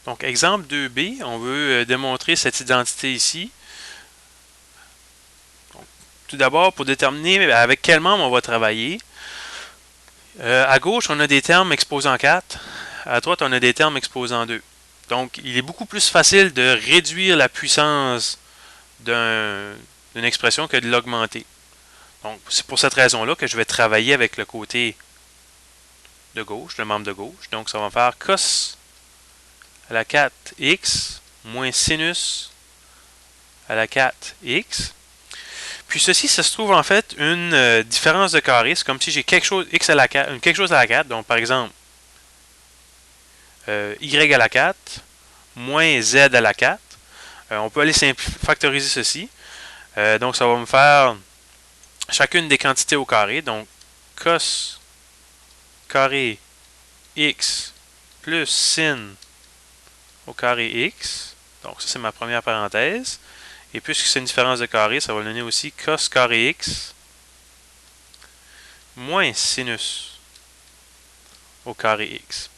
Donc, exemple 2b, on veut démontrer cette identité ici. Donc, tout d'abord, pour déterminer avec quel membre on va travailler, à gauche, on a des termes exposant 4. À droite, on a des termes exposant 2. Donc, il est beaucoup plus facile de réduire la puissance d'une expression que de l'augmenter. Donc, c'est pour cette raison-là que je vais travailler avec le côté de gauche, le membre de gauche. Donc, ça va faire cos à la 4x moins sinus à la 4x. Puis ceci, ça se trouve en fait une différence de carré. C'est comme si j'ai quelque chose x à la 4, quelque chose à la 4. Donc, par exemple, y à la 4 moins z à la 4. On peut aller factoriser ceci. Donc, ça va me faire chacune des quantités au carré. Donc, cos carré x plus sin au carré x. Donc, ça, c'est ma première parenthèse. Et puisque c'est une différence de carré, ça va donner aussi cos carré x moins sinus au carré x.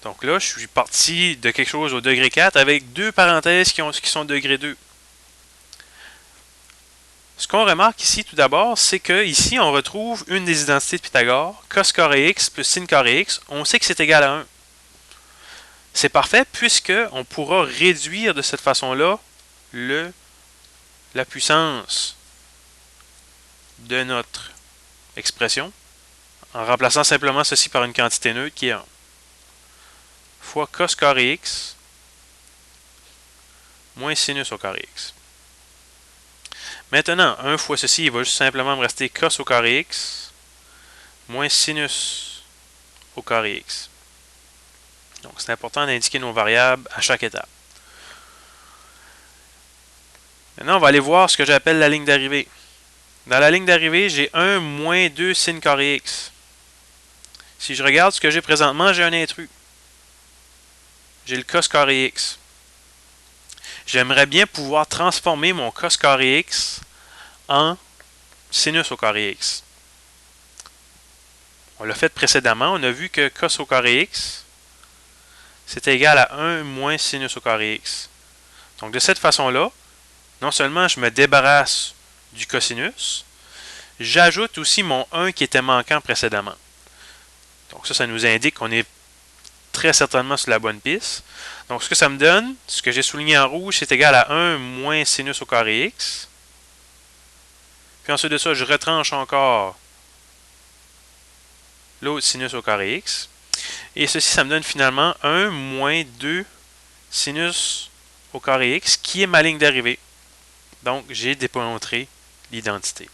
Donc là, je suis parti de quelque chose au degré 4 avec deux parenthèses qui sont degré 2. Ce qu'on remarque ici tout d'abord, c'est que ici on retrouve une des identités de Pythagore, cos carré x plus sin carré x. On sait que c'est égal à 1. C'est parfait puisque on pourra réduire de cette façon-là la puissance de notre expression en remplaçant simplement ceci par une quantité neutre qui est 1 fois cos carré x moins sinus au carré x. Maintenant, 1 fois ceci, il va juste simplement me rester cos au carré x moins sinus au carré x. Donc, c'est important d'indiquer nos variables à chaque étape. Maintenant, on va aller voir ce que j'appelle la ligne d'arrivée. Dans la ligne d'arrivée, j'ai 1 moins 2 sin carré x. Si je regarde ce que j'ai présentement, j'ai un intrus. J'ai le cos carré x. J'aimerais bien pouvoir transformer mon cos carré x en sinus au carré x. On l'a fait précédemment. On a vu que cos au carré x, c'est égal à 1 moins sinus au carré x. Donc, de cette façon-là, non seulement je me débarrasse du cosinus, j'ajoute aussi mon 1 qui était manquant précédemment. Donc, ça nous indique qu'on est très certainement sur la bonne piste. Donc, ce que ça me donne, ce que j'ai souligné en rouge, c'est égal à 1 moins sinus au carré x. Puis ensuite de ça, je retranche encore l'autre sinus au carré x. Et ceci, ça me donne finalement 1 moins 2 sinus au carré x, qui est ma ligne d'arrivée. Donc, j'ai démontré l'identité.